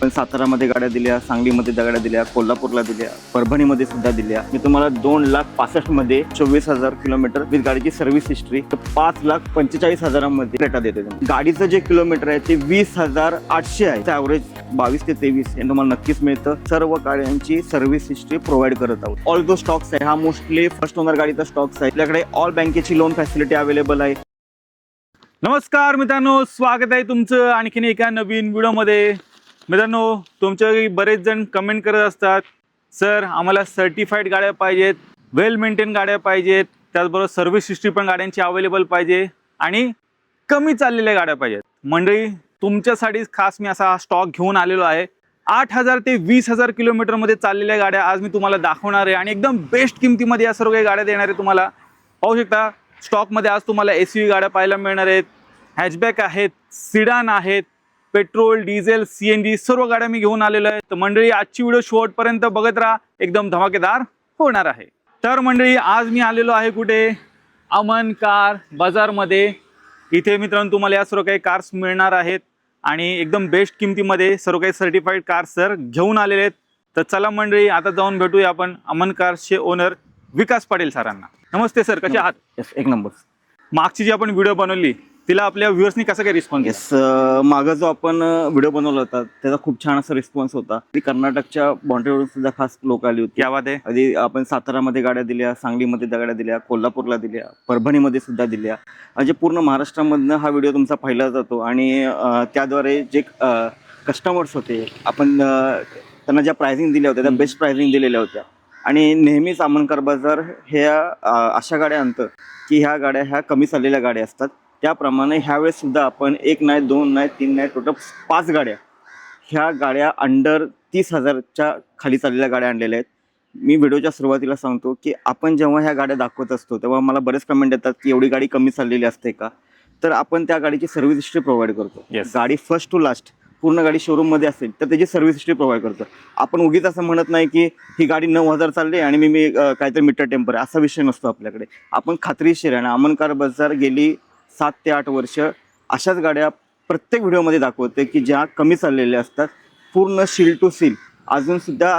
पण सातारामध्ये गाड्या दिल्या, सांगलीमध्ये गाड्या दिल्या, कोल्हापूरला दिल्या, परभणीमध्ये सुद्धा दिल्या. मी तुम्हाला 2,65,000 मध्ये 24,000 किलोमीटर विथ गाडीची सर्व्हिस हिस्ट्री 5,45,000 मध्ये डेटा देते. गाडीचं जे किलोमीटर आहे ते 20,800 आहे. ॲव्हरेज 22 ते 23 हे तुम्हाला नक्कीच मिळतं. सर्व गाड्यांची सर्व्हिस हिस्ट्री प्रोव्हाइड करत आहोत. ऑल दो स्टॉक्स आहे. हा मोस्टली फर्स्ट ओनर गाडीचा स्टॉक्स आहे. आपल्याकडे ऑल बँकेची लोन फॅसिलिटी अवेलेबल आहे. नमस्कार मित्रांनो, स्वागत आहे तुमचं आणखीन एका नवीन व्हिडिओमध्ये. मित्रांनो, तुमच्या बरेच जण कमेंट करत असतात, सर आम्हाला सर्टिफाईड गाड्या पाहिजेत, वेल मेंटेन गाड्या पाहिजेत, त्याचबरोबर सर्व्हिस हिस्ट्री पण गाड्यांची अवेलेबल पाहिजे आणि कमी चाललेल्या गाड्या पाहिजेत. मंडळी, तुमच्यासाठी खास मी असा स्टॉक घेऊन आलेलो आहे. 8,000 ते 20,000 किलोमीटरमध्ये चाललेल्या गाड्या आज मी तुम्हाला दाखवणार आहे आणि एकदम बेस्ट किमतीमध्ये या सर्व काही गाड्या देणार आहे. तुम्हाला पाहू शकता स्टॉकमध्ये आज तुम्हाला SUV गाड्या पाहायला मिळणार आहेत, हॅचबॅक आहेत, सिडान आहेत, पेट्रोल, डिझेल, CNG सर्व गाड्या मी घेऊन आलेलो आहे. तर मंडळी, आजची व्हिडिओ शेवटपर्यंत बघत राहा, एकदम धमाकेदार होणार आहे. तर मंडळी, आज मी आलेलो आहे कुठे? अमन कार बाजारमध्ये. इथे मित्रांनो तुम्हाला या सर्व काही कार्स मिळणार आहेत आणि एकदम बेस्ट किमतीमध्ये सर्व काही सर्टिफाईड कार्स सर घेऊन आलेले आहेत. तर चला मंडळी, आता जाऊन भेटूया आपण अमन कार्सचे ओनर विकास पाटील सरांना. नमस्ते सर, कसे आहात? येस, एक नंबर. मागची जी आपण व्हिडिओ बनवली तिला आपल्या व्ह्युअर्सनी कसा काय रिस्पॉन्स? येस, मागं जो आपण व्हिडिओ बनवला होता त्याचा खूप छान असा रिस्पॉन्स होता. कर्नाटकच्या बाउंड्रीवरून सुद्धा खास लोक आली होती. क्या बात आहे. आधी आपण सातारामध्ये गाड्या दिल्या, सांगलीमध्ये गाड्या दिल्या, कोल्हापूरला दिल्या, परभणीमध्ये सुद्धा दिल्या. म्हणजे पूर्ण महाराष्ट्रामधनं हा व्हिडिओ तुमचा पाहिला जातो आणि त्याद्वारे जे कस्टमर्स होते, आपण त्यांना ज्या प्राइसिंग दिल्या होत्या त्या बेस्ट प्राइसिंग दिलेल्या होत्या. आणि नेहमीच अमन कार बाजार ह्या अशा गाड्या आणतं की ह्या गाड्या ह्या कमी चाललेल्या गाड्या असतात. त्याप्रमाणे ह्यावेळेस सुद्धा आपण 1 नाही, 2 नाही, 3 नाही, टोटल 5 गाड्या, ह्या गाड्या अंडर 30,000च्या खाली चाललेल्या गाड्या आणलेल्या आहेत. मी व्हिडिओच्या सुरुवातीला सांगतो की आपण जेव्हा ह्या गाड्या दाखवत असतो तेव्हा मला बरेच कमेंट येतात की एवढी गाडी कमी चाललेली असते का? तर आपण त्या गाडीची सर्व्हिस हिस्ट्री प्रोव्हाइड करतो. गाडी फर्स्ट टू लास्ट पूर्ण गाडी शोरूममध्ये असेल तर त्याची सर्व्हिस हिस्ट्री प्रोव्हाइड करतो. आपण उगीच असं म्हणत नाही की ही गाडी 9,000 चालली आणि मी काहीतरी मीटर टेम्पर आहे, असा विषय नसतो आपल्याकडे. आपण खात्रीशीर आहे. अमन कार बाजार गेली 7 ते 8 वर्ष अशाच गाड्या प्रत्येक व्हिडिओमध्ये दाखवते की ज्या कमी चाललेल्या असतात, पूर्ण सील टू सील. अजूनसुद्धा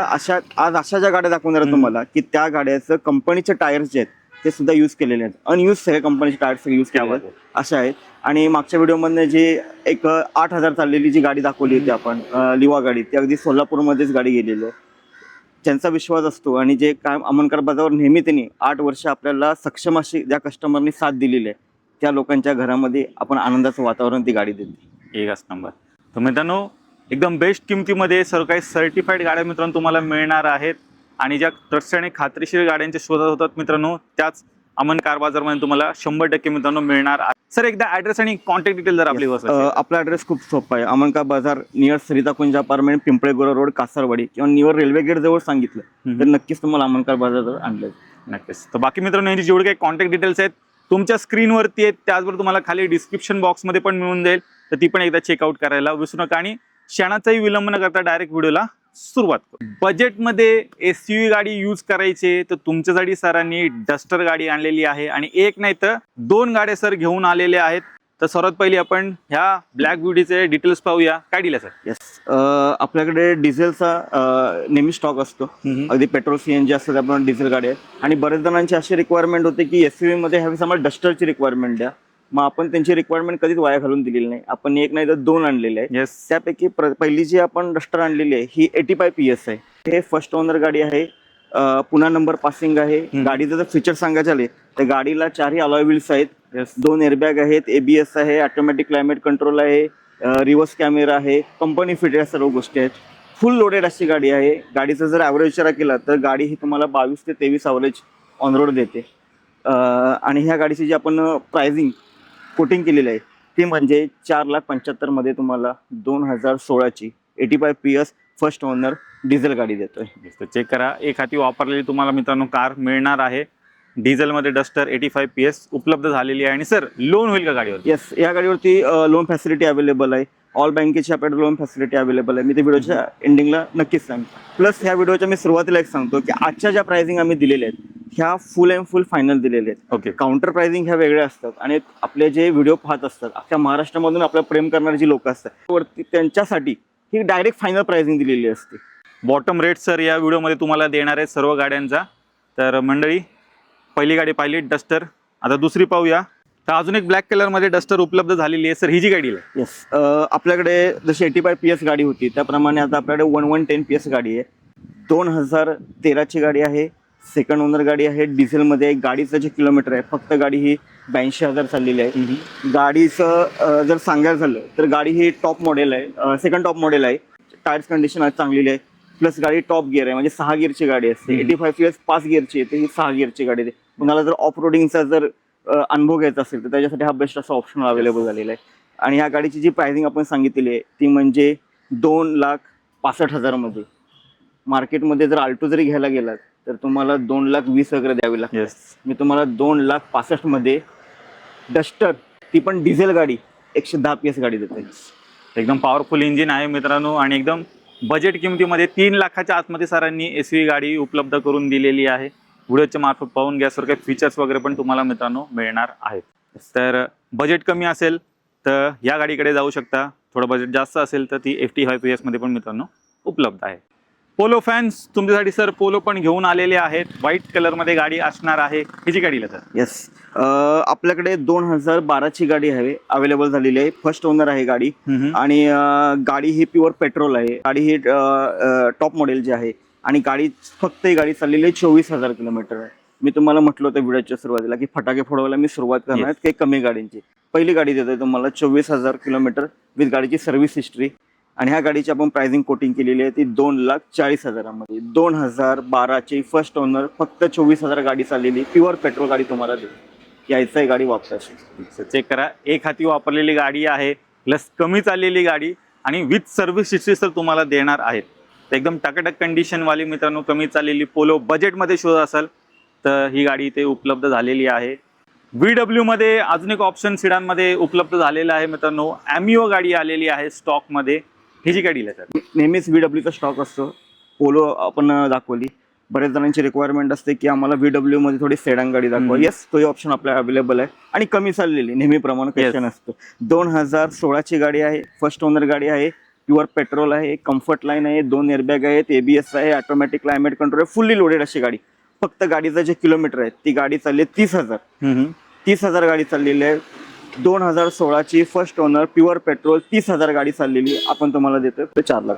आज अशा ज्या गाड्या दाखवणार आहे तुम्हाला की त्या गाड्याचं कंपनीचे टायर्स जे आहेत ते सुद्धा यूज केलेले आहेत. अनयूज सगळे कंपनीचे टायर्स यूज केले अशा आहेत. आणि मागच्या व्हिडिओमधनं जे एक 8,000 चाललेली जी गाडी दाखवली होती आपण, लिवा गाडी, ती अगदी सोलापूरमध्येच गाडी गेलेली आहे. त्यांचा विश्वास असतो आणि जे काय अमन कार बाजारावर नेहमी त्यांनी 8 वर्ष आपल्याला सक्षम अशी ज्या कस्टमरनी साथ दिलेली आहे त्या लोकांच्या घरामध्ये आपण आनंदाचं वातावरण ती गाडी देते. एकच नंबर. तर मित्रांनो, एकदम बेस्ट किमतीमध्ये सर्व काही सर्टिफाईड गाड्या मित्रांनो तुम्हाला मिळणार आहेत आणि ज्या ट्रस्ट आणि खात्रीशीर गाड्यांच्या शोधात होतात मित्रांनो, त्याच अमन कार बाजारमध्ये तुम्हाला 100% मित्रांनो मिळणार. सर, एकदा ॲड्रेस आणि कॉन्टॅक्ट डिटेल जर आपली आपला ॲड्रेस खूप सोपा आहे. अमन कार बाजार नियर सरिता कुंज अपार्टमेंट, पिंपळेगोरा रोड, कासारवाडी किंवा नियर रेल्वे गेट जवळ सांगितलं तर नक्कीच तुम्हाला अमन कार बाजारावर आणलं नक्कीच. तर बाकी मित्रांनो, यांची जेवढे काही कॉन्टॅक्ट डिटेल्स आहेत तुमच्या स्क्रीनवरती आहेत, त्याचबरोबर तुम्हाला खाली डिस्क्रिप्शन बॉक्समध्ये पण मिळून जाईल. तर ती पण एकदा चेकआउट करायला विसरू नका आणि क्षणाचाही विलंब न करता डायरेक्ट व्हिडिओला सुरुवात करू. बजेटमध्ये SUV गाडी यूज करायची तर तुमच्यासाठी सरांनी डस्टर गाडी आणलेली आहे आणि एक नाही तर 2 गाड्या सर घेऊन आलेले आहेत. तर सर्वात पहिली आपण ह्या ब्लॅक ब्युटीचे डिटेल्स पाहूया. काय दिलं सर? येस, आपल्याकडे डिझेलचा नेहमी स्टॉक असतो. अगदी पेट्रोल CNG असतं आपण डिझेल गाडी आहे. आणि बरेच जणांची अशी रिक्वायरमेंट होते की SUV मध्ये ह्यावेळेस आम्हाला डस्टरची रिक्वायरमेंट द्या. मग आपण त्यांची रिक्वायरमेंट कधीच वाया घालून दिलेली नाही. आपण एक नाही तर 2 आणलेले आहे. येस. त्यापैकी पहिली जी आपण डस्टर आणलेली आहे ही 85 PS आहे. हे फर्स्ट ओनर गाडी आहे, पुन्हा नंबर पासिंग आहे. गाडीचं जर फीचर सांगायचे झाले तर गाडीला 4ही अलॉय व्हील्स आहेत, 2 एअरबॅग आहेत, ABS आहे, ऑटोमॅटिक क्लायमेट कंट्रोल आहे, रिव्हर्स कॅमेरा आहे, कंपनी फिटेड सर्व गोष्टी आहेत. फुल लोडेड अशी गाडी आहे. गाडीचा जर ॲव्हरेज विचार केला तर गाडी ही तुम्हाला 22 ते 23 ॲव्हरेज ऑन रोड देते. आणि ह्या गाडीची जी आपण प्राइसिंग कोटिंग केलेली आहे ती म्हणजे 4,75,000 मध्ये तुम्हाला 2016ची 85 PS फर्स्ट ओनर डिझेल गाडी देतोय. चेक करा, एक हाती वापरलेली तुम्हाला मित्रांनो कार मिळणार आहे. डिझेलमध्ये डस्टर 85 PS उपलब्ध झालेली आहे. आणि सर, लोन होईल का गाडीवर? येस, या गाडीवरती लोन फॅसिलिटी अवेलेबल आहे. ऑल बँकेची आपल्याकडे लोन फॅसिलिटी अवेलेबल आहे. मी ते व्हिडिओच्या एंडिंगला नक्कीच सांगतो. प्लस ह्या व्हिडिओच्या मी सुरुवातीला एक सांगतो की आजच्या ज्या प्राइसिंग आम्ही दिलेल्या आहेत ह्या फुल अँड फुल फायनल दिलेले आहेत. ओके. काउंटर प्राइसिंग ह्या वेगळ्या असतात आणि आपले जे व्हिडिओ पाहत असतात अख्ख्या महाराष्ट्रामधून आपलं प्रेम करणारी जी लोक असतात वरती त्यांच्यासाठी ही डायरेक्ट फायनल प्राइसिंग दिलेली असते. बॉटम रेट सर या व्हिडिओमध्ये तुम्हाला देणार आहे सर्व गाड्यांचा. तर मंडळी, पहिली गाडी पाहिली डस्टर, आता दुसरी पाहूया. तर अजून एक ब्लॅक कलरमध्ये डस्टर उपलब्ध झालेली आहे. सर ही जी गाडी आहे, येस, आपल्याकडे जशी 85 PS गाडी होती त्याप्रमाणे आता आपल्याकडे 1110 PS गाडी आहे. 2013ची गाडी आहे, सेकंड ओनर गाडी आहे, डिझेलमध्ये. गाडीचं जे किलोमीटर आहे, फक्त गाडी ही 82,000 चाललेली आहे. गाडीचं जर सांगायचं झालं तर गाडी ही टॉप मॉडेल आहे, सेकंड टॉप मॉडेल आहे. टायर्स कंडिशन आज चांगलेली आहे, प्लस गाडी टॉप गिअर आहे, म्हणजे 6 गिअरची गाडी असते. 85 PS 5 गिअरची येते, ही 6 गिअरची गाडी आहे. तुम्हाला जर ऑफ रोडिंगचा जर अनुभव घ्यायचा असेल तर त्याच्यासाठी हा बेस्ट असा ऑप्शन अवेलेबल झालेला आहे. आणि ह्या गाडीची जी प्राइसिंग आपण सांगितलेली आहे ती म्हणजे 2,65,000 मध्ये. मार्केटमध्ये जर आल्टो जरी घ्यायला गेलात तर तुम्हाला 2,20,000 वगैरे द्यावी लागते. मी तुम्हाला 2,65,000 मध्ये डस्टर, ती पण डिझेल गाडी, 110 PS गाडी देते. एकदम पॉवरफुल इंजिन आहे मित्रांनो, आणि एकदम बजेट किमतीमध्ये 3 लाखाच्या आतमध्ये सरांनी एसवी गाडी उपलब्ध करून दिलेली आहे. व्हिडिओच्या मार्फत पाहून घ्या. सर काही फीचर्स वगैरे पण तुम्हाला मित्रांनो मिळणार आहेत. तर बजेट कमी असेल तर या गाडीकडे जाऊ शकता, थोडं बजेट जास्त असेल तर ती 85 PS मध्ये पण मित्रांनो उपलब्ध आहे. पोलो फॅन्स तुमच्यासाठी सर पोलो पण घेऊन आलेले आहेत. व्हाईट कलरमध्ये गाडी असणार आहे. ही जी गाडीला सर, येस, आपल्याकडे 2012ची गाडी आहे, अवेलेबल झालेली आहे. फर्स्ट ओनर आहे गाडी. आणि गाडी ही प्युअर पेट्रोल आहे. गाडी ही टॉप मॉडेल जी आहे, आणि गाडी फक्त ही गाडी चाललेली आहे 24,000 किलोमीटर आहे. मी तुम्हाला म्हटलं होतं व्हिडिओच्या सुरुवातीला की फटाके फोडवायला मी सुरुवात करणार आहे काही कमी गाडींची. पहिली गाडी देतोय तुम्हाला 24,000 किलोमीटर विथ गाडीची सर्व्हिस हिस्ट्री. आणि ह्या गाडीची आपण प्राइसिंग कोटिंग केलेली आहे ती 2,40,000 मध्ये. 2012ची फर्स्ट ओनर, फक्त 24,000 गाडी चाललेली प्युअर पेट्रोल गाडी तुम्हाला देईल. यायचं आहे गाडी वापरायची. चेक करा, एक हाती वापरलेली गाडी आहे, प्लस कमी चाललेली गाडी, आणि विथ सर्व्हिस हिस्ट्री सर तुम्हाला देणार आहेत. तर एकदम टकाटक कंडिशनवाली मित्रांनो कमी चाललेली पोलो बजेटमध्ये शोध असाल तर ही गाडी इथे उपलब्ध झालेली आहे. VW मध्ये अजून एक ऑप्शन सिडानमध्ये उपलब्ध झालेला आहे मित्रांनो. ॲमिओ गाडी आलेली आहे स्टॉकमध्ये. ही जी गाडी आहे सर, नेहमीच VWचा स्टॉक असतो. पोलो आपण दाखवली, बऱ्याच जणांची रिक्वायरमेंट असते की आम्हाला VW मध्ये थोडी सेडान गाडी दाखवा. येस, तोही ऑप्शन आपल्याला अवेलेबल आहे, आणि कमी चाललेली नेहमीप्रमाणे क्वेश्चन असतो. 2016ची गाडी आहे, फर्स्ट ओनर गाडी आहे, प्युअर पेट्रोल आहे, कम्फर्ट लाईन आहे, 2 एअरबॅग आहेत, ABS आहे, ऑटोमॅटिक क्लायमेट कंट्रोल आहे, फुल्ली लोडेड अशी गाडी. फक्त गाडीचं जे किलोमीटर आहे ती गाडी चालली 30,000 गाडी चाललेली आहे. 2016ची फर्स्ट ओनर प्युअर पेट्रोल 30,000 गाडी चाललेली आपण तुम्हाला देतोय 4 लाख.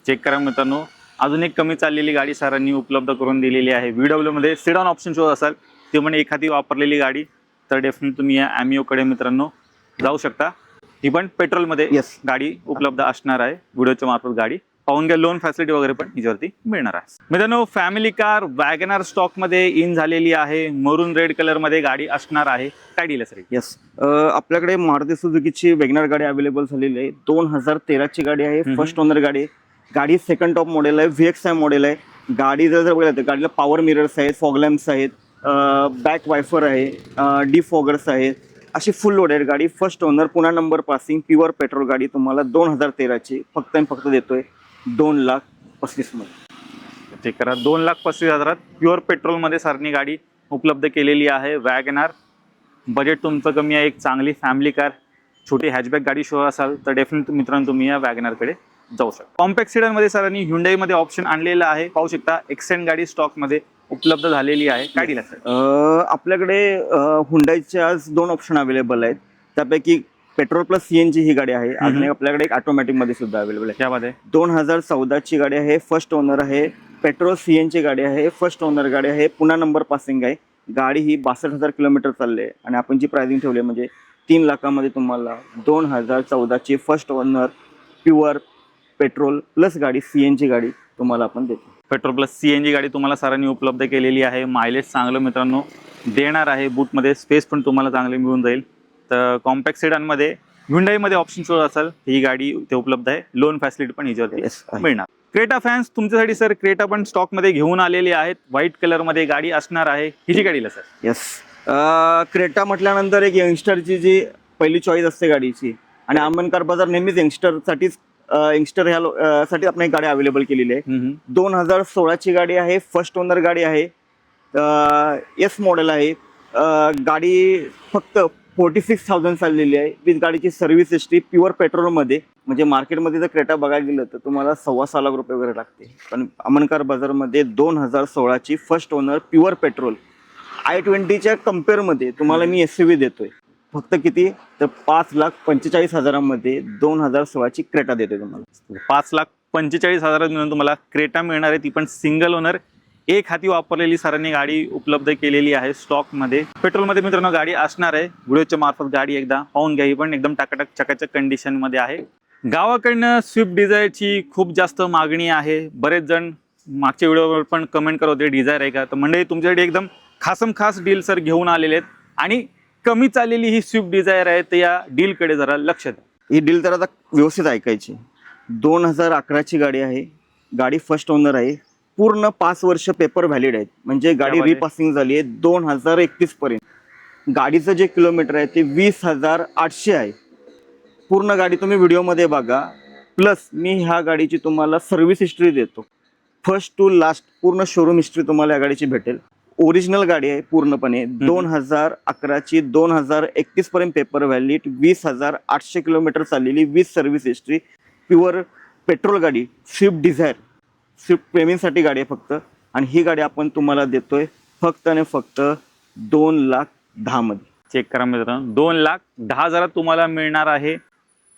चेक करा मित्रांनो, अजून एक कमी चाललेली गाडी सरांनी उपलब्ध करून दिलेली आहे. VW मध्ये सिडान ऑप्शन शोध असाल ते पण एखादी वापरलेली गाडी तर डेफिनेटली तुम्ही या ॲमिओकडे मित्रांनो जाऊ शकता. ही पण पेट्रोलमध्ये गाडी उपलब्ध असणार आहे. व्हिडिओच्या मार्फत गाडी पाहून घ्या. लोन फॅसिलिटी वगैरे पण हिच्यावरती मिळणार आहे. मित्रांनो, फॅमिली कार वॅगनार स्टॉकमध्ये इन झालेली आहे. मरून रेड कलरमध्ये गाडी असणार आहे. काय डील आहे सर? येस, आपल्याकडे मारुती सुझुकीची वॅगनार गाडी अवेलेबल झालेली आहे. 2013ची गाडी आहे, फर्स्ट ओनर गाडी आहे. गाडी सेकंड टॉप मॉडेल आहे, VXI मॉडेल आहे. गाडी जर बघितलं तर गाडीला पॉवर मिरर्स आहेत, फॉग लॅम्प्स आहेत, बॅक वायफर आहे, डिफॉगर्स आहेत, अशी फुल लोडेड गाडी. फर्स्ट ओनर, पुन्हा नंबर पासिंग, प्युअर पेट्रोल गाडी तुम्हाला 2013ची फक्त आणि फक्त देतोय 2,35,000 मध्ये. चेक करा, 2,35,000 प्युअर पेट्रोलमध्ये सरनी गाडी उपलब्ध केलेली आहे. वॅगनार बजेट तुमचं कमी आहे, एक चांगली फॅमिली कार, छोटी हॅचबॅक गाडी शो असाल तर डेफिनेटली मित्रांनो तुम्ही या वॅगनारकडे जाऊ शकता. कॉम्पॅक्ट सीडनमध्ये सरांनी ह्युंडाईमध्ये ऑप्शन आणलेला आहे. पाहू शकता, एक्सेंट गाडी स्टॉकमध्ये उपलब्ध झालेली आहे. काय दिला सर? आपल्याकडे हुंडाईचे आज 2 ऑप्शन अवेलेबल आहेत. त्यापैकी पेट्रोल प्लस CNG ही गाडी आहे. अजून आपल्याकडे एक ऑटोमॅटिक मध्ये सुद्धा अवेलेबल आहे. त्यामध्ये 2014ची गाडी आहे, फर्स्ट ओनर आहे, पेट्रोल CNG गाडी आहे, फर्स्ट ओनर गाडी आहे, पुन्हा नंबर पासिंग आहे. गाडी ही 62,000 किलोमीटर चालली आहे, आणि आपण जी प्राइसिंग ठेवली आहे म्हणजे 3 लाखामध्ये तुम्हाला 2014ची first owner pure petrol plus गाडी CNG गाडी तुम्हाला आपण देतो. पेट्रोल प्लस CNG गाडी तुम्हाला सरांनी उपलब्ध केलेली आहे. मायलेज चांगलं मित्रांनो देणार आहे. बूटमध्ये स्पेस पण तुम्हाला चांगली मिळून जाईल. तर कॉम्पॅक्ट सेडानमध्ये ह्युंडाईमध्ये ऑप्शन शोध असाल ही गाडी ते उपलब्ध आहे. लोन फॅसिलिटी पण हिच्यावरती मिळणार. क्रेटा फॅन्स तुमच्यासाठी सर क्रेटा पण स्टॉकमध्ये घेऊन आलेले आहेत. व्हाईट कलरमध्ये गाडी असणार आहे. ही जी गाडीला सर? येस, क्रेटा म्हटल्यानंतर एक यंगस्टरची जी पहिली चॉईस असते गाडीची, आणि आंबेडकर बाजार नेहमीच यंगस्टरसाठीच यंगस्टर ह्या साठी आपण एक गाडी अवेलेबल केलेली आहे. 2016ची गाडी आहे, फर्स्ट ओनर गाडी आहे, S मॉडेल आहे. गाडी फक्त 46,000 चाललेली आहे विथ गाडीची सर्व्हिस हिस्ट्री, प्युअर पेट्रोलमध्ये. म्हणजे मार्केटमध्ये जर क्रेटा बघायला गेलं तर तुम्हाला 6.25 लाख रुपये वगैरे लागते, पण अमनकार बाजारमध्ये 2016ची फर्स्ट ओनर प्युअर पेट्रोल i20च्या कम्पेअरमध्ये तुम्हाला मी SUV देतोय फक्त किती तर 5,45,000मध्ये 2016ची क्रेटा देतोय तुम्हाला. 5,45,000 मिळून तुम्हाला क्रेटा मिळणार आहे, ती पण सिंगल ओनर एक हाती वापरलेली सरांनी गाडी उपलब्ध केलेली आहे स्टॉकमध्ये. पेट्रोलमध्ये मित्रांनो गाडी असणार आहे. व्हिडिओच्या मार्फत गाडी एकदा पाहून घ्या, ही पण एकदम टाकाटक चकाचक कंडिशनमध्ये आहे. गावाकडनं स्विफ्ट डिझायरची खूप जास्त मागणी आहे. बरेच जण मागच्या व्हिडिओवर पण कमेंट करत होते डिझायर आहे का, तर मंडळी तुमच्याकडे एकदम खासम खास डील सर घेऊन आलेले आहेत आणि कमी चाललेली ही स्विफ्ट डिझायर आहे, तर या डीलकडे जरा लक्ष द्या. ही डील तर आता व्यवस्थित ऐकायची. 2011ची गाडी आहे, गाडी फर्स्ट ओनर आहे, पूर्ण 5 वर्ष पेपर व्हॅलिड आहेत, म्हणजे गाडी त्यामध्ये? रिपासिंग झाली आहे 2031 पर्यंत. गाडीचं जे किलोमीटर आहे ते 20,800 आहे. पूर्ण गाडी तुम्ही व्हिडिओमध्ये बघा. प्लस मी ह्या गाडीची तुम्हाला सर्व्हिस हिस्ट्री देतो, फर्स्ट टू लास्ट पूर्ण शोरूम हिस्ट्री तुम्हाला या गाडीची भेटेल. ओरिजिनल गाडी आहे पूर्णपणे. 2011ची 2031 पर्यंत पेपर व्हॅलिड, 20,800 किलोमीटर चाललेली, 20 सर्व्हिस हिस्ट्री, प्युअर पेट्रोल गाडी, स्विफ्ट डिझायर. स्विफ्ट प्रेमींसाठी गाडी आहे फक्त. आणि ही गाडी आपण तुम्हाला देतोय फक्त आणि फक्त 2,10,000 चेक करा मित्रांनो, 2,10,000 तुम्हाला मिळणार आहे.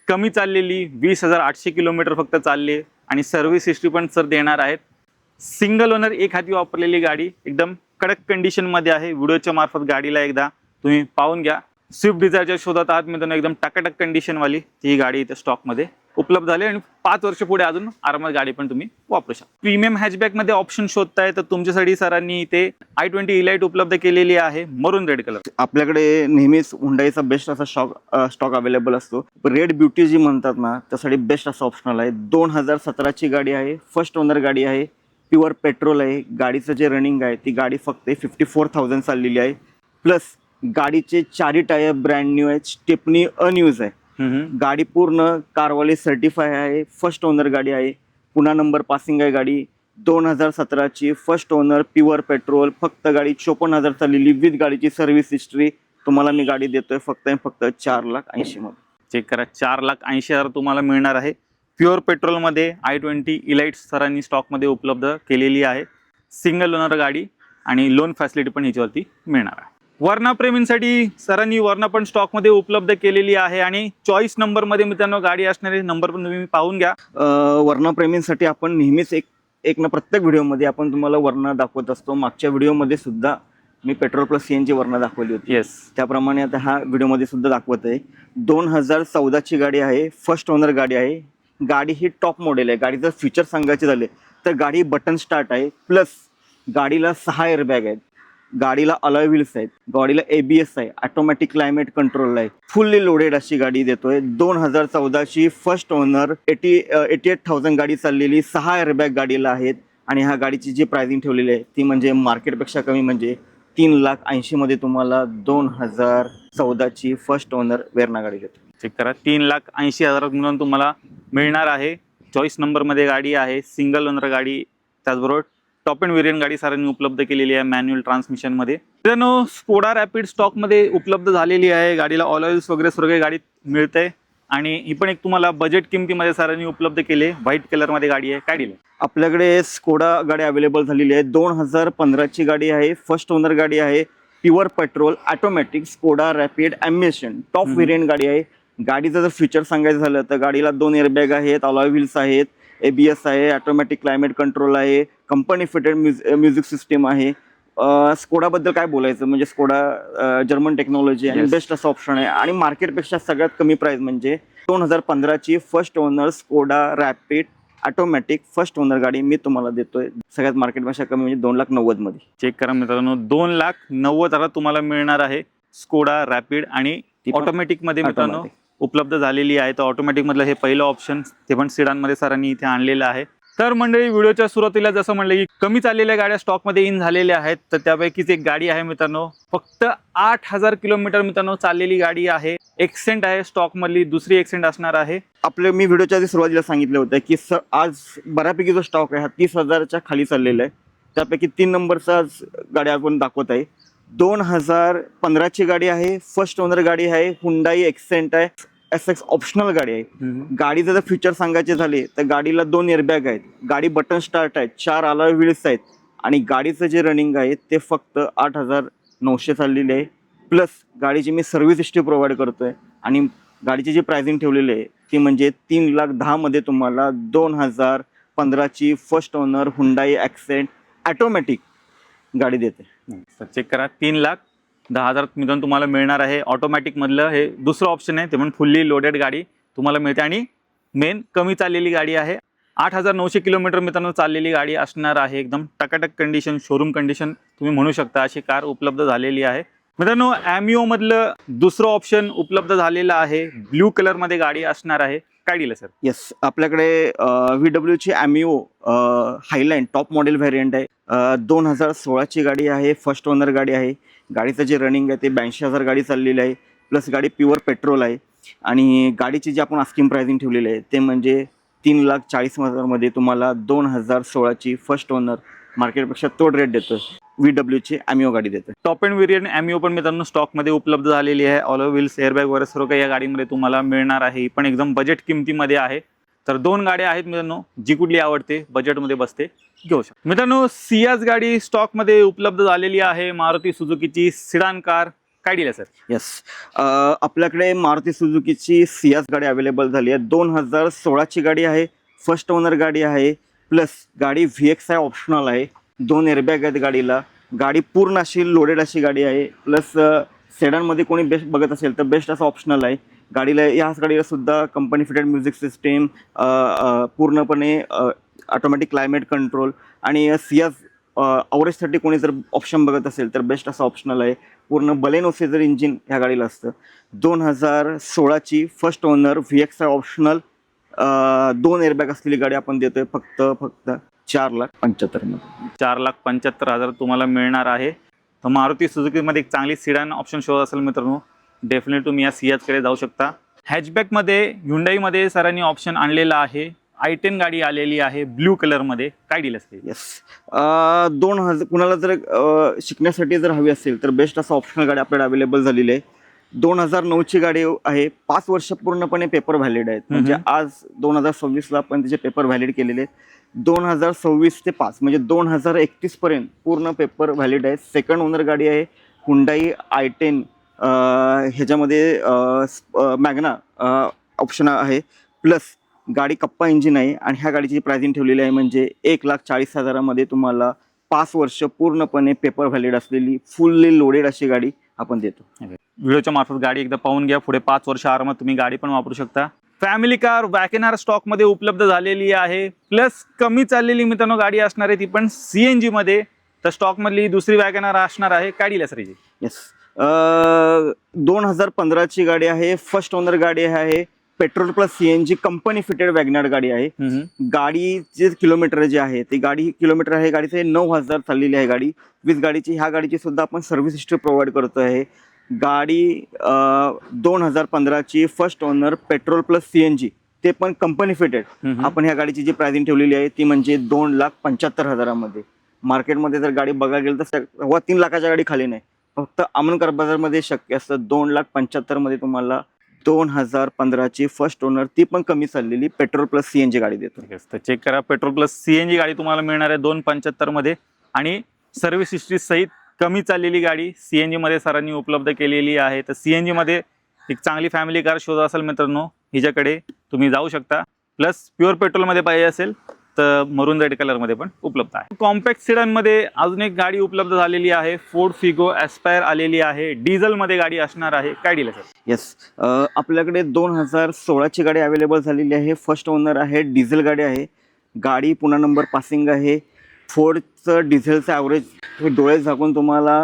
कमी चाललेली 20,800 किलोमीटर फक्त चालली आणि सर्व्हिस हिस्ट्री पण सर देणार आहेत. सिंगल ओनर एक हाती वापरलेली गाडी एकदम कडक कंडिशनमध्ये आहे. व्हिडिओच्या मार्फत गाडीला एकदा तुम्ही पाहून घ्या. स्विफ्ट डिझायरच्या शोधात आहात मित्रांनो, एकदम टकाटक कंडिशनवाली ही गाडी इथे स्टॉकमध्ये उपलब्ध झाली आणि 5 वर्ष पुढे अजून आरामात गाडी पण तुम्ही वापरू शकता. प्रीमियम हॅचबॅकमध्ये ऑप्शन शोधताय तर तुमच्यासाठी सरांनी इथे i20 इलाइट उपलब्ध केलेली आहे मरून रेड कलर. आपल्याकडे नेहमीच हुंडाईचा बेस्ट असा स्टॉक अवेलेबल असतो. रेड ब्युटी जी म्हणतात ना, त्यासाठी बेस्ट असा ऑप्शनल आहे. 2017ची गाडी आहे, फर्स्ट ओनर गाडी आहे, प्युअर पेट्रोल आहे. गाडीचं जे रनिंग आहे ती गाडी फक्त 54,000 चाललेली आहे. प्लस गाडीचे 4 टायर ब्रँड न्यू आहेत, स्टेपनी अनयूज आहे. गाडी पूर्ण कारवाले सर्टिफाय आहे, फर्स्ट ओनर गाडी आहे, पुन्हा नंबर पासिंग आहे. गाडी 2017ची फर्स्ट ओनर प्युअर पेट्रोल, फक्त गाडी 54,000 चाललेली विथ गाडीची सर्व्हिस हिस्ट्री. तुम्हाला मी गाडी देतोय फक्त 4,80,000 मध्ये. चेक करा, 4,80,000 तुम्हाला मिळणार आहे. प्युअर पेट्रोलमध्ये i20 इलाइट सरांनी स्टॉकमध्ये उपलब्ध केलेली आहे. सिंगल ओनर गाडी आणि लोन फॅसिलिटी पण ह्याच्यावरती मिळणार आहे. वर्णा प्रेमींसाठी सरांनी वर्णा पण स्टॉकमध्ये उपलब्ध केलेली आहे आणि चॉईस नंबरमध्ये मित्रांनो गाडी असणारे नंबर पण तुम्ही पाहून घ्या. वर्णा प्रेमींसाठी आपण नेहमीच एक ना प्रत्येक व्हिडिओमध्ये आपण तुम्हाला वर्णा दाखवत असतो. मागच्या व्हिडिओमध्ये सुद्धा मी पेट्रोल प्लस CNG वर्णा दाखवली होती. येस, त्याप्रमाणे आता ह्या व्हिडिओमध्ये सुद्धा दाखवत आहे. 2014ची गाडी आहे, फर्स्ट ओनर गाडी आहे. गाडी ही टॉप मॉडेल आहे. गाडीचं फीचर सांगायचे झाले तर गाडी बटन स्टार्ट आहे, प्लस गाडीला 6 एअरबॅग आहेत, गाडीला अलॉय व्हील्स आहेत, गाडीला ABS आहे, ऑटोमॅटिक क्लायमेट कंट्रोल आहे. फुल्ली लोडेड अशी गाडी देतोय. 2014ची फर्स्ट ओनर 88,000 गाडी चाललेली, 6 एअरबॅग गाडीला आहेत. आणि ह्या गाडीची जी प्राइसिंग ठेवलेली आहे ती म्हणजे मार्केटपेक्षा कमी, म्हणजे 3,80,000 मध्ये तुम्हाला 2014ची फर्स्ट ओनर वेरणा गाडी देतो. चेक करा, 3,80,000 म्हणून तुम्हाला मिळणार आहे. चॉईस नंबरमध्ये गाडी आहे, सिंगल ओनर गाडी, त्याचबरोबर टॉप एंड व्हेरियंट गाडी सरांनी उपलब्ध केलेली आहे मॅन्युअल ट्रान्समिशनमध्ये. मित्रांनो स्कोडा रॅपिड स्टॉकमध्ये उपलब्ध झालेली आहे. गाडीला ऑल ऑइल्स वगैरे सगळे गाडीत मिळते आणि ही पण एक तुम्हाला बजेट किमतीमध्ये सरांनी उपलब्ध केली. व्हाईट कलरमध्ये गाडी आहे. काय डील आहे? आपल्याकडे स्कोडा गाडी अवेलेबल झालेली आहे. 2015ची गाडी आहे, फर्स्ट ओनर गाडी आहे, pure petrol, automatic, Skoda rapid ambition, top variant गाडी आहे. गाडीचं जर फीचर सांगायचं झालं तर गाडीला 2 एअरबॅग आहेत, अलॉय व्हील्स आहेत, ABS आहे, ऑटोमॅटिक क्लायमेट कंट्रोल आहे, कंपनी फिटेड म्युझिक सिस्टीम आहे. स्कोडाबद्दल काय बोलायचं, म्हणजे स्कोडा जर्मन टेक्नॉलॉजी आणि बेस्ट असं ऑप्शन आहे आणि मार्केटपेक्षा सगळ्यात कमी प्राईस म्हणजे 2015ची first owner Skoda Rapid automatic first owner गाडी मी तुम्हाला देतोय सगळ्यात मार्केटपेक्षा कमी, म्हणजे 2,90,000 मध्ये. चेक करा मित्रांनो, 2,90,000 तुम्हाला मिळणार आहे स्कोडा रॅपिड आणि ऑटोमॅटिकमध्ये मित्रांनो उपलब्ध झालेली आहे. तर ऑटोमॅटिकमधलं हे पहिलं ऑप्शन ते पण सिडानमध्ये सरांनी इथे आणलेलं आहे. तर मंडळी व्हिडिओच्या सुरुवातीला जसं म्हणलं की कमी चाललेल्या गाड्या स्टॉकमध्ये इन झालेल्या आहेत, तर त्यापैकीच एक गाडी आहे मित्रांनो, फक्त 8,000 किलोमीटर मित्रांनो चाललेली गाडी आहे. एक्सेंट आहे स्टॉकमधली, दुसरी एक्सेंट असणार आहे. मी व्हिडिओच्या आधी सुरुवातीला सांगितलं होतं की आज बऱ्यापैकी जो स्टॉक आहे हा 30,000च्या खाली चाललेला आहे. त्यापैकी 3 नंबरचा गाडी आपण दाखवत आहे. 2015ची गाडी आहे, फर्स्ट ओनर गाडी आहे, हुंडाई एक्सेंट आहे. SX ऑप्शनल गाडी आहे. गाडीचं जर फीचर सांगायचे झाले तर गाडीला 2 एअरबॅग आहेत, गाडी बटन स्टार्ट आहेत, 4 अलॉय व्हील्स आहेत आणि गाडीचं जे रनिंग आहे ते फक्त 8,900 चाललेली आहे. प्लस गाडीची मी सर्व्हिस हिस्ट्री प्रोव्हाइड करतोय आणि गाडीची जी प्राइसिंग ठेवलेली आहे ती म्हणजे 3,10,000 मध्ये तुम्हाला 2015ची first owner Hyundai Accent automatic गाडी देते. तर चेक करा, 3,10,000 मित्रांनो तुम्हाला मिळणार आहे. ऑटोमॅटिक मधलं हे दुसरं ऑप्शन आहे, ते पण फुल्ली लोडेड गाडी तुम्हाला मिळते आणि मेन कमी चाललेली गाडी आहे. 8,900 किलोमीटर मित्रांनो चाललेली गाडी असणार आहे. एकदम टकाटक कंडिशन, शोरूम कंडिशन तुम्ही म्हणू शकता अशी कार उपलब्ध झालेली आहे. मित्रांनो ॲमिओ मधलं दुसरं ऑप्शन उपलब्ध झालेलं आहे. ब्ल्यू कलर मध्ये गाडी असणार आहे. काय दिलं सर? येस, आपल्याकडे VWची ॲमिओ हायलाईन टॉप मॉडेल व्हेरियंट आहे. 2016ची गाडी आहे, फर्स्ट ओनर गाडी आहे. गाडीचं जे रनिंग आहे ते 82,000 गाडी चाललेली आहे. प्लस गाडी प्युअर पेट्रोल आहे आणि गाडीची जी आपण आस्किंग प्राइसिंग ठेवलेली आहे ते म्हणजे 3,40,000 मध्ये तुम्हाला 2016ची फर्स्ट ओनर मार्केटपेक्षा तोड रेट देतो. VWची ॲमिओ गाडी देतो. टॉप एंड व्हेरियंट ॲमिओ पण मित्रांनो स्टॉकमध्ये उपलब्ध झालेली आहे. ऑल व्हील्स, एअरबॅग वगैरे सर्व काही या गाडीमध्ये तुम्हाला मिळणार आहे. ही पण एकदम बजेट किमतीमध्ये आहे. तर 2 गाड्या आहेत मित्रांनो, जी कुठली आवडते बजेटमध्ये बसते घेऊ शकता. मित्रांनो सियाज गाडी स्टॉकमध्ये उपलब्ध झालेली आहे. मारुती सुझुकीची सिडान कार. काय दिलं सर? येस, आपल्याकडे मारुती सुझुकीची सियाज गाडी अवेलेबल झाली आहे. 2016ची गाडी आहे, फर्स्ट ओनर गाडी आहे. प्लस गाडी VXI ऑप्शनल आहे. 2 एअरबॅग आहेत गाडीला. गाडी पूर्ण अशी लोडेड अशी गाडी आहे. प्लस सेडानमध्ये कोणी बेस्ट बघत असेल तर बेस्ट असं ऑप्शनल आहे. गाडीला याच गाडीला सुद्धा कंपनी फिटेड म्युझिक सिस्टीम, पूर्णपणे ऑटोमॅटिक क्लायमेट कंट्रोल आणि सियाज अवरेजसाठी कोणी जर ऑप्शन बघत असेल तर बेस्ट असं ऑप्शनल आहे. पूर्ण बलेनोचे जर इंजिन ह्या गाडीला असतं. 2016ची first owner VXI optional 2 airbag असलेली गाडी आपण देतोय फक्त 4,75,000 मध्ये. 4,75,000 तुम्हाला मिळणार आहे. तर मारुती सुझुकीमध्ये एक चांगली सिडान ऑप्शन शोध असेल मित्रांनो, डेफिनेटली तुम्ही या सियाजकडे जाऊ शकता. हॅचबॅकमध्ये ह्युंडाईमध्ये सरांनी ऑप्शन आणलेला आहे. i10 गाडी आलेली आहे ब्ल्यू कलरमध्ये. काय डील असते? येस, 2,000 कुणाला जर शिकण्यासाठी जर हवी असेल तर बेस्ट असं ऑप्शनल गाडी आपल्याला अवेलेबल झालेली आहे. 2009ची गाडी आहे. 5 वर्ष पूर्णपणे पेपर व्हॅलिड आहेत. म्हणजे आज 2026ला पण त्याचे पेपर व्हॅलिड केलेले आहेत. 2026 ते 5 म्हणजे 2031 पर्यंत पूर्ण पेपर व्हॅलिड आहे. सेकंड ओनर गाडी आहे. हुंडाई i10 ह्याच्यामध्ये मॅग्ना ऑप्शन आहे. प्लस गाडी कप्पा इंजिन आहे आणि ह्या गाडीची प्राइसिंग ठेवलेली आहे म्हणजे 1,40,000 मध्ये तुम्हाला 5 वर्ष पूर्णपणे पेपर व्हॅलिड असलेली फुल्ली लोडेड अशी गाडी आपण देतो. व्हिडिओच्या मार्फत गाडी एकदा पाहून घ्या. पुढे 5 वर्ष आरामात तुम्ही गाडी पण वापरू शकता. फॅमिली कार वॅगनआर स्टॉकमध्ये उपलब्ध झालेली आहे. प्लस कमी चाललेली मित्रांनो गाडी असणार आहे, ती पण CNG मध्ये. तर स्टॉकमधली दुसरी वॅगनआर असणार आहे. काय डील सर? येस, 2015ची गाडी आहे. फर्स्ट ओनर गाडी आहे. Petrol plus CNG company fitted WagonR गाडी आहे. गाडीचे किलोमीटर जे आहे ते किलोमीटर आहे गाडीचे 9,000 चाललेली आहे गाडी. वीज गाडीची ह्या गाडीची सुद्धा आपण सर्व्हिस हिस्ट्री प्रोव्हाइड करतो आहे. गाडी 2015ची first owner petrol plus CNG ते पण कंपनी फिटेड. आपण ह्या गाडीची जी प्राइसिंग ठेवलेली आहे ती म्हणजे 2,75,000 मध्ये. मार्केटमध्ये जर गाडी बघायला गेलं तर 3 लाखाच्या गाडी खाली नाही. फक्त अमन कार बाजारमध्ये शक्य असतं 2,75,000 मध्ये तुम्हाला 2015ची फर्स्ट ओनर ती पण कमी चाललेली पेट्रोल प्लस CNG गाडी देतो. तर चेक करा, पेट्रोल प्लस CNG गाडी तुम्हाला मिळणार आहे 2,75,000 मध्ये आणि सर्व्हिस हिस्ट्री सहित कमी चाललेली गाडी CNG मध्ये सरांनी उपलब्ध केलेली आहे. तर CNG मध्ये एक चांगली फॅमिली कार शोध असेल मित्रांनो, हिच्याकडे तुम्ही जाऊ शकता. प्लस प्युअर पेट्रोलमध्ये पाहिजे असेल तर मरून रेड कलरमध्ये पण उपलब्ध आहे. कॉम्पॅक्ट सिडानमध्ये अजून एक गाडी उपलब्ध झालेली आहे. फोर्ड फिगो ॲस्पायर आलेली आहे. डिझेलमध्ये गाडी असणार आहे. काय डील आहे सर? येस, आपल्याकडे 2016ची गाडी अवेलेबल झालेली आहे. फर्स्ट ओनर आहे. डिझेल गाडी आहे. गाडी पुन्हा नंबर पासिंग आहे. फोर्डचं डिझेलचं ॲव्हरेज डोळे झाकून तुम्हाला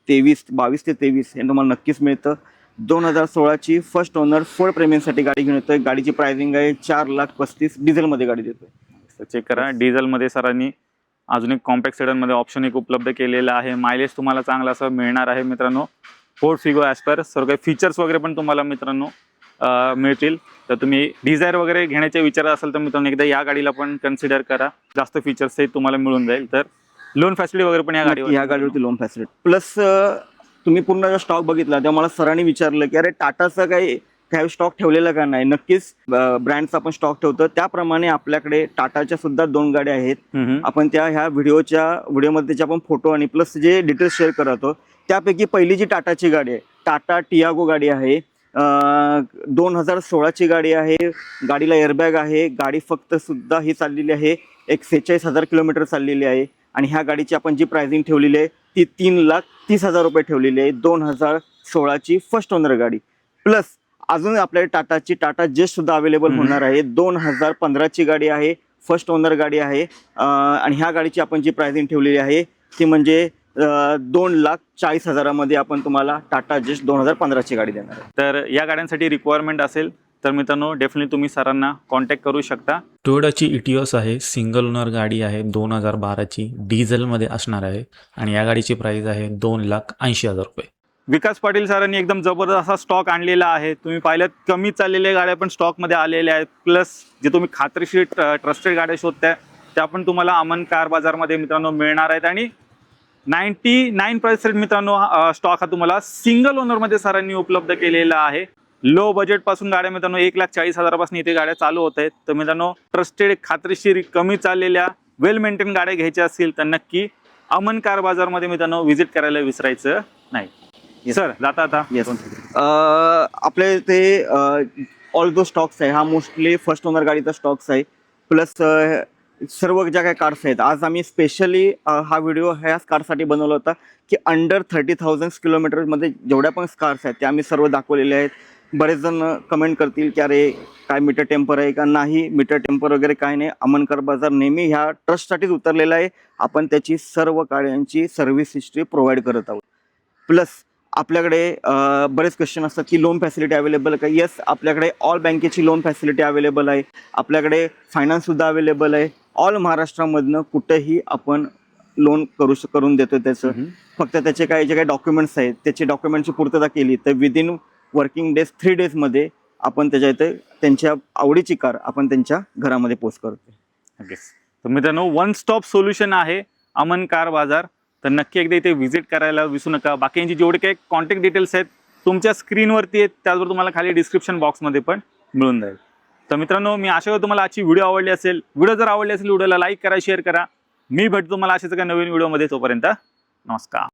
22 ते 23 हे तुम्हाला नक्कीच मिळतं. 2016ची फर्स्ट ओनर फोर्ड प्रेमियमसाठी गाडी घेऊन येतोय. गाडीची प्राइसिंग आहे 4,35,000. डिझेलमध्ये गाडी देतोय. चेक करा, डिझेलमध्ये सरांनी अजून एक कॉम्पॅक्ट सेडनमध्ये ऑप्शन एक उपलब्ध केलेला आहे. मायलेज तुम्हाला चांगला असं मिळणार आहे मित्रांनो. फोर्ड फिगो ॲस्पायर सर्व काही फीचर्स वगैरे पण तुम्हाला मित्रांनो मिळतील. तर तुम्ही डिझायर वगैरे घेण्याचे विचार असेल तर मित्रांनो एकदा या गाडीला पण कन्सिडर करा. जास्त फीचर्स सहित तुम्हाला मिळून जाईल. तर लोन फॅसिलिटी वगैरे पण या गाडीवरती लोन फॅसिलिटी. प्लस तुम्ही पूर्ण स्टॉक बघितला तेव्हा मला सरांनी विचारलं की अरे टाटाचं काही काही स्टॉक ठेवलेला का नाही, नक्कीच ब्रँडचा आपण स्टॉक ठेवतो. त्याप्रमाणे आपल्याकडे टाटाच्या सुद्धा 2 गाड्या आहेत. आपण ह्या व्हिडिओमध्ये त्याचे आपण फोटो आणि प्लस जे डिटेल्स शेअर करतो. त्यापैकी पहिली जी टाटाची गाडी आहे, टाटा टियागो गाडी आहे. 2016ची गाडी आहे. गाडीला एअरबॅग आहे. गाडी फक्त सुद्धा ही चाललेली आहे 46,000 किलोमीटर चाललेली आहे. आणि ह्या गाडीची आपण जी प्राइसिंग ठेवलेली आहे ती 3,30,000 रुपये ठेवलेली आहे. 2016ची फर्स्ट ओनर गाडी. प्लस अजून आपल्याकडे टाटाची टाटा जस्ट सुद्धा अवेलेबल होणार आहे. 2015ची गाडी आहे. फर्स्ट ओनर गाडी आहे. आणि ह्या गाडीची आपण जी प्राइसिंग ठेवलेली आहे ती म्हणजे 2,40,000 मध्ये आपण तुम्हाला टाटा जस्ट 2015ची गाडी देणार आहे. तर या गाड्यांसाठी रिक्वायरमेंट असेल तर मित्रांनो डेफिनेटली तुम्ही सरांना कॉन्टॅक्ट करू शकता. टोयोटाची इटिओस आहे, सिंगल ओनर गाडी आहे, 2012ची, डिझेलमध्ये असणार आहे आणि या गाडीची प्राइस आहे 2,80,000 रुपये. विकास पाटील सरांनी एकदम जबरदस्त असा स्टॉक आणलेला आहे. तुम्ही पाहिल्यात कमी चाललेल्या गाड्या पण स्टॉकमध्ये आलेल्या आहेत. प्लस जे तुम्ही खात्रीशीर ट्रस्टेड गाड्या शोधताय त्या पण तुम्हाला अमन कार बाजारमध्ये मित्रांनो मिळणार आहेत. आणि 99% मित्रांनो स्टॉक हा तुम्हाला सिंगल ओनरमध्ये सरांनी उपलब्ध केलेला आहे. लो बजेटपासून गाड्या मित्रांनो 1,40,000 पासून इथे गाड्या चालू होत आहेत. तर मित्रांनो ट्रस्टेड खात्रीशीर कमी चाललेल्या वेल मेंटेन गाड्या घ्यायच्या असतील तर नक्की अमन कार बाजारमध्ये मित्रांनो व्हिजिट करायला विसरायचं नाही. सर जाता आता येस, आपल्या इथे ऑल दो स्टॉक्स आहे. हा मोस्टली फर्स्ट ओनर गाडीचा स्टॉक्स आहे. प्लस सर्व ज्या काही कार्स आहेत, आज आम्ही स्पेशली हा व्हिडिओ ह्याच कारसाठी बनवला होता की अंडर 30,000 किलोमीटरमध्ये जेवढ्या पण कार्स आहेत त्या आम्ही सर्व दाखवलेले आहेत. बरेच जण कमेंट करतील की अरे काय मीटर टेम्पर आहे का. नाही, मीटर टेम्पर वगैरे काय नाही. अमन कार बाजार नेहमी ह्या ट्रस्टसाठीच उतरलेला आहे. आपण त्याची सर्व गाड्यांची सर्व्हिस हिस्ट्री प्रोव्हाइड करत आहोत. प्लस आपल्याकडे बरेच क्वेश्चन असतात की लोन फॅसिलिटी अवेलेबल आहे का. येस, आपल्याकडे ऑल बँकेची लोन फॅसिलिटी अवेलेबल आहे. आपल्याकडे फायनान्ससुद्धा अवेलेबल आहे. ऑल महाराष्ट्रामधनं कुठेही आपण लोन करून देतो. त्याचं फक्त त्याचे जे काही डॉक्युमेंट्स आहेत त्याची डॉक्युमेंटची पूर्तता केली तर विदिन वर्किंग डेज 3 डेजमध्ये आपण त्याच्या इथे त्यांच्या आवडीची कार आपण त्यांच्या घरामध्ये पोस्ट करतो. तर मित्रांनो वन स्टॉप सोल्युशन आहे अमन कार बाजार. तर नक्की एकदा इथे व्हिजिट करायला विसरू नका. बाकींची जेवढे काही कॉन्टॅक्ट डिटेल्स आहेत तुमच्या स्क्रीनवरती आहेत, त्याचबरोबर तुम्हाला खाली डिस्क्रिप्शन बॉक्समध्ये पण मिळून जाईल. तर मित्रांनो मी आशा करतो तुम्हाला आजची व्हिडिओ आवडली असेल. व्हिडिओ जर आवडली असेल व्हिडिओला लाईक करा, शेअर करा. मी भेटतो तुम्हाला अशाच एका नवीन व्हिडिओमध्ये. तोपर्यंत नमस्कार.